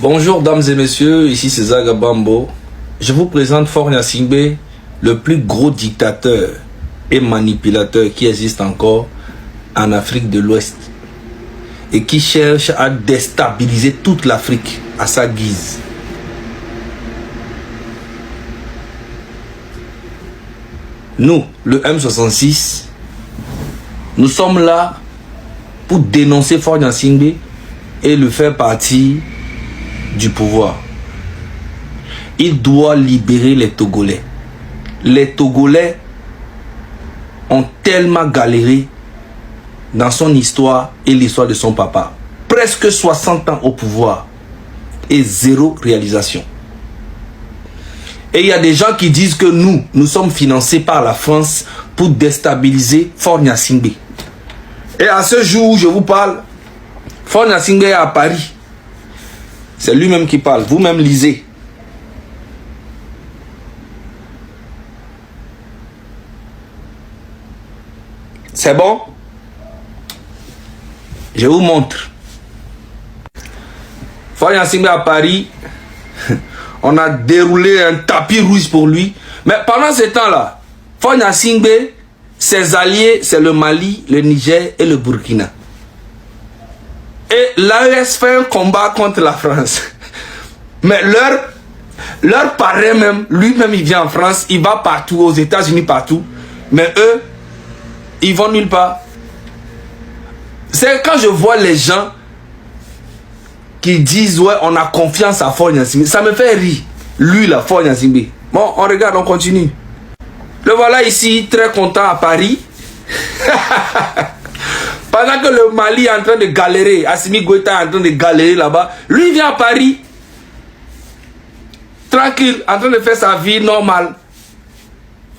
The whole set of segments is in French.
Bonjour dames et messieurs, ici c'est Zaga Bambo. Je vous présente Faure Gnassingbé, le plus gros dictateur et manipulateur qui existe encore en Afrique de l'Ouest et qui cherche à déstabiliser toute l'Afrique à sa guise. Nous, le M66, nous sommes là pour dénoncer Faure Gnassingbé et le faire partie du pouvoir. Il doit libérer les Togolais. Les Togolais ont tellement galéré dans son histoire et l'histoire de son papa. Presque 60 ans au pouvoir et zéro réalisation. Et il y a des gens qui disent que nous sommes financés par la France pour déstabiliser Faure Gnassingbé. Et à ce jour où je vous parle, Faure Gnassingbé est à Paris. C'est lui-même qui parle. Vous-même lisez. C'est bon? Je vous montre. Faure Gnassingbé à Paris. On a déroulé un tapis rouge pour lui. Mais pendant ce temps-là, Faure Gnassingbé, ses alliés, c'est le Mali, le Niger et le Burkina. Et l'AES fait un combat contre la France. Mais leur parrain même, lui-même il vient en France, il va partout, aux États-Unis partout. Mais eux, ils vont nulle part. C'est quand je vois les gens qui disent ouais, on a confiance à Faure Gnassingbé, ça me fait rire. Lui là, Faure Gnassingbé. Bon, on regarde, on continue. Le voilà ici, très content à Paris. Pendant que le Mali est en train de galérer, Assimi Goïta est en train de galérer là-bas, lui il vient à Paris, tranquille, en train de faire sa vie normale.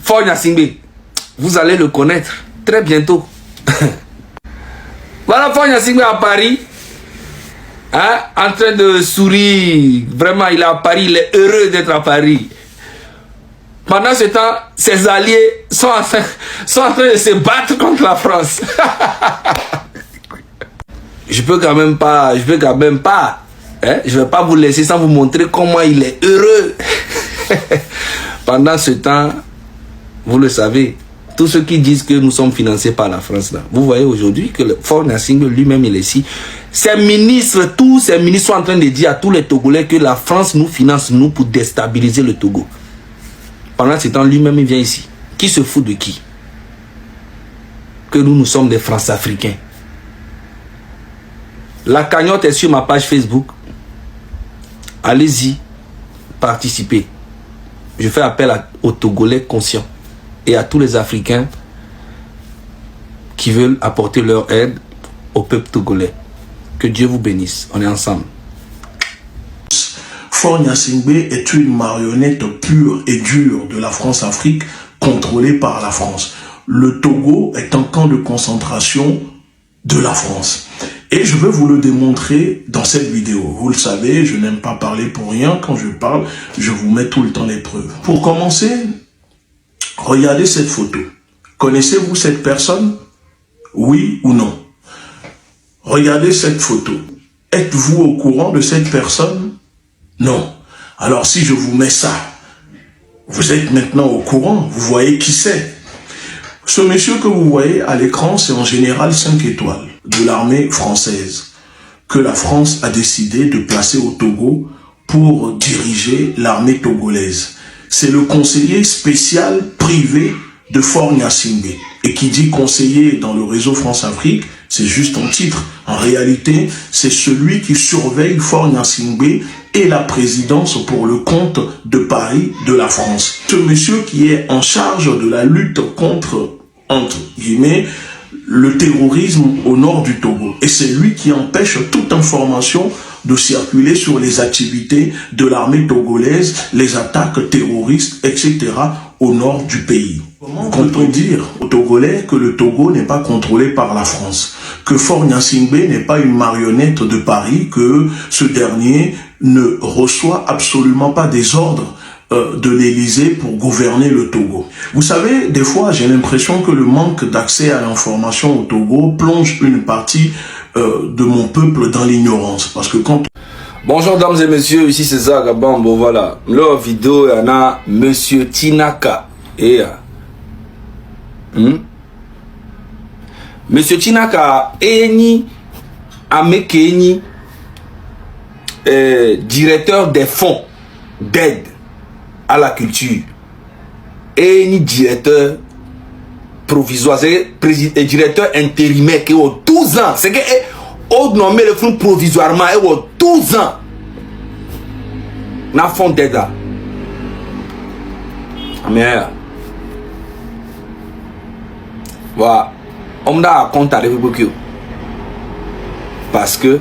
Faure Gnassingbé, vous allez le connaître très bientôt. Voilà Faure Gnassingbé à Paris, hein, en train de sourire. Vraiment, il est à Paris, il est heureux d'être à Paris. Pendant ce temps, ses alliés sont en train de se battre contre la France. Je peux quand même pas, hein, je vais pas vous laisser sans vous montrer comment il est heureux. Pendant ce temps, vous le savez, tous ceux qui disent que nous sommes financés par la France, là, vous voyez aujourd'hui que le Faure Gnassingbé lui-même il est ici. Ses ministres, tous ses ministres sont en train de dire à tous les Togolais que la France nous finance, nous, pour déstabiliser le Togo. Pendant ce temps, lui-même, il vient ici. Qui se fout de qui? Que nous sommes des France-Africains. La cagnotte est sur ma page Facebook. Allez-y, participez. Je fais appel aux Togolais conscients et à tous les Africains qui veulent apporter leur aide au peuple togolais. Que Dieu vous bénisse. On est ensemble. Faure Gnassingbé est une marionnette pure et dure de la France-Afrique contrôlée par la France. Le Togo est un camp de concentration de la France. Et je veux vous le démontrer dans cette vidéo. Vous le savez, je n'aime pas parler pour rien. Quand je parle, je vous mets tout le temps les preuves. Pour commencer, regardez cette photo. Connaissez-vous cette personne? Oui ou non? Regardez cette photo. Êtes-vous au courant de cette personne? Non. Alors si je vous mets ça, vous êtes maintenant au courant, vous voyez qui c'est. Ce monsieur que vous voyez à l'écran, c'est en général 5 étoiles de l'armée française que la France a décidé de placer au Togo pour diriger l'armée togolaise. C'est le conseiller spécial privé de Faure Gnassingbé. Et qui dit conseiller dans le réseau France-Afrique, c'est juste un titre. En réalité, c'est celui qui surveille Faure Gnassingbé et la présidence pour le compte de Paris de la France. Ce monsieur qui est en charge de la lutte contre, entre guillemets, le terrorisme au nord du Togo. Et c'est lui qui empêche toute information de circuler sur les activités de l'armée togolaise, les attaques terroristes, etc. au nord du pays. Comment peut-on dire aux Togolais que le Togo n'est pas contrôlé par la France, que Faure Gnassingbé n'est pas une marionnette de Paris, que ce dernier ne reçoit absolument pas des ordres de l'Élysée pour gouverner le Togo. Vous savez, des fois, j'ai l'impression que le manque d'accès à l'information au Togo plonge une partie de mon peuple dans l'ignorance. Parce que quand... Bonjour dames et messieurs, ici c'est Zach Bambo, voilà. Leur vidéo, il y en a Monsieur Tinaka. Et Monsieur Tinaka, Eni Amekeni, directeur des fonds d'aide à la culture. Eni directeur provisoire, c'est directeur intérimaire qui a 12 ans. C'est que on nomme le fonds provisoirement, il a 12 ans. Na fond d'aide. Mais voilà, on a un compte à l'époque parce que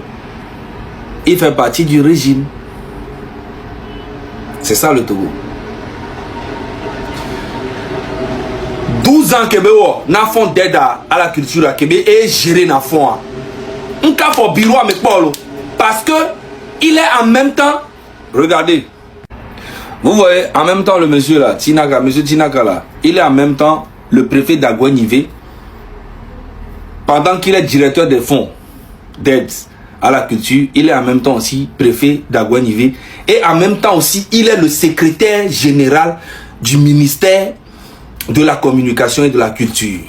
il fait partie du régime. C'est ça le Togo. 12 ans que na fond d'aide à la culture que est géré na fond. Un cas pour bureau avec Paulo parce que il est en même temps. Regardez. Vous voyez, en même temps, le monsieur là, Tinaka, monsieur Tinaka là, il est en même temps le préfet d'Agouenivé, pendant qu'il est directeur des fonds d'aide à la culture, il est en même temps aussi préfet d'Agouenivé, et en même temps aussi, il est le secrétaire général du ministère de la communication et de la culture.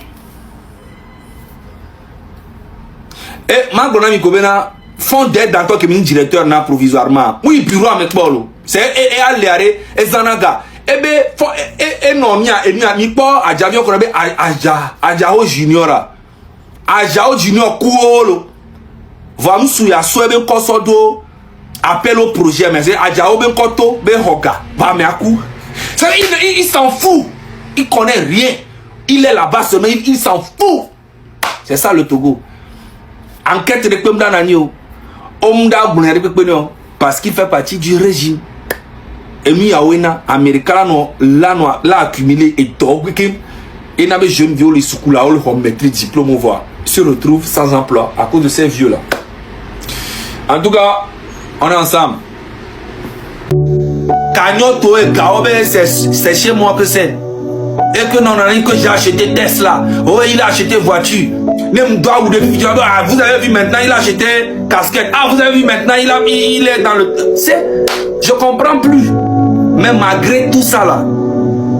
Et Magonami Kobena, fonds d'aide encore que ministre directeur n'a provisoirement. Oui, bureau avec Paulo. C'est Aléaré et Zanaga. Et ben, non, mi pas à Javio qu'on appelle Ajao Junior. Ajao Junior Kuolo. Vamos souya souebe kosodo. Appel au projet, mais c'est Ajao ben koto ben hoga. Va me akou. Il s'en fout. Il connaît rien. Il est là-bas seulement, il s'en fout. C'est ça le Togo. Enquête de Pemda Nanio. Parce qu'il fait partie du régime. Et mi awena américain l'a accumulé et donc il n'avait jeune vieux les soukoula ou le maîtrise diplôme voir se retrouve sans emploi à cause de ces vieux là. En tout cas, on est ensemble. Cagnoto et Kaobe, c'est chez moi que c'est. Et que non, que j'ai acheté Tesla. Oh, il a acheté voiture. Même doigt ou de ah, vous avez vu maintenant, il a acheté casquette. Ah, vous avez vu maintenant, il est dans le. Je comprends plus. Mais malgré tout ça là,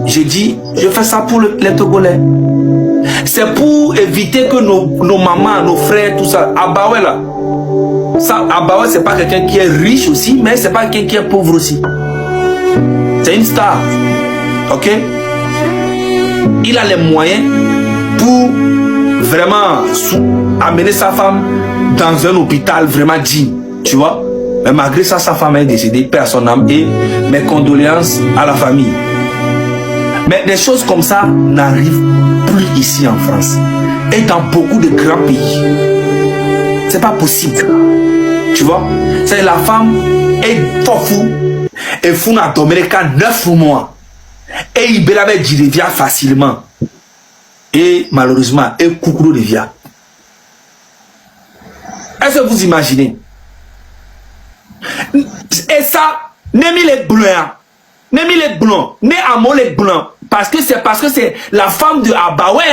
je dis, je fais ça pour les Togolais. C'est pour éviter que nos mamans, nos frères, tout ça. Abaoué là. Ça, Abaoué, c'est pas quelqu'un qui est riche aussi, mais c'est pas quelqu'un qui est pauvre aussi. C'est une star. Ok? Il a les moyens pour vraiment amener sa femme dans un hôpital vraiment digne, tu vois. Mais malgré ça, sa femme est décédée, perd son âme, et mes condoléances à la famille. Mais des choses comme ça n'arrivent plus ici en France et dans beaucoup de grands pays. C'est pas possible, tu vois. C'est la femme est fou et fou n'a dormi qu'à 9 mois. Et il devient facilement. Et malheureusement, et coucou devient. Est-ce que vous imaginez? Et ça, n'est mis les blancs. N'est mis les blancs. N'est à les blancs. Parce que c'est la femme de Abaoué.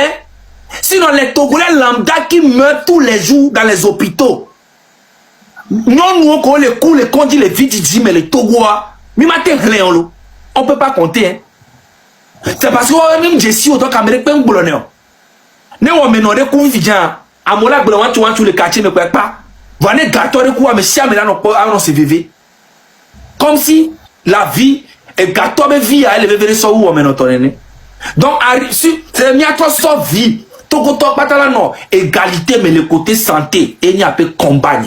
Sinon, les Togolais lambda qui meurent tous les jours dans les hôpitaux. Non, nous, on les coups, les condis, les vides, mais les Togois, on ne peut pas compter. Hein. C'est parce que même Jessie autant qu'Américain boulonnais. Ne on menore ku vidjan amola gbe wan tu le quartier ne peut pas. Voilà gâteau de coup mais si amela non se vivre. Comme si la vie est gâteau de vie à elle venir sur où on tonné. Donc c'est mi à toi sa vie. Tout pas là non égalité mais le côté santé et n'y a pas combat.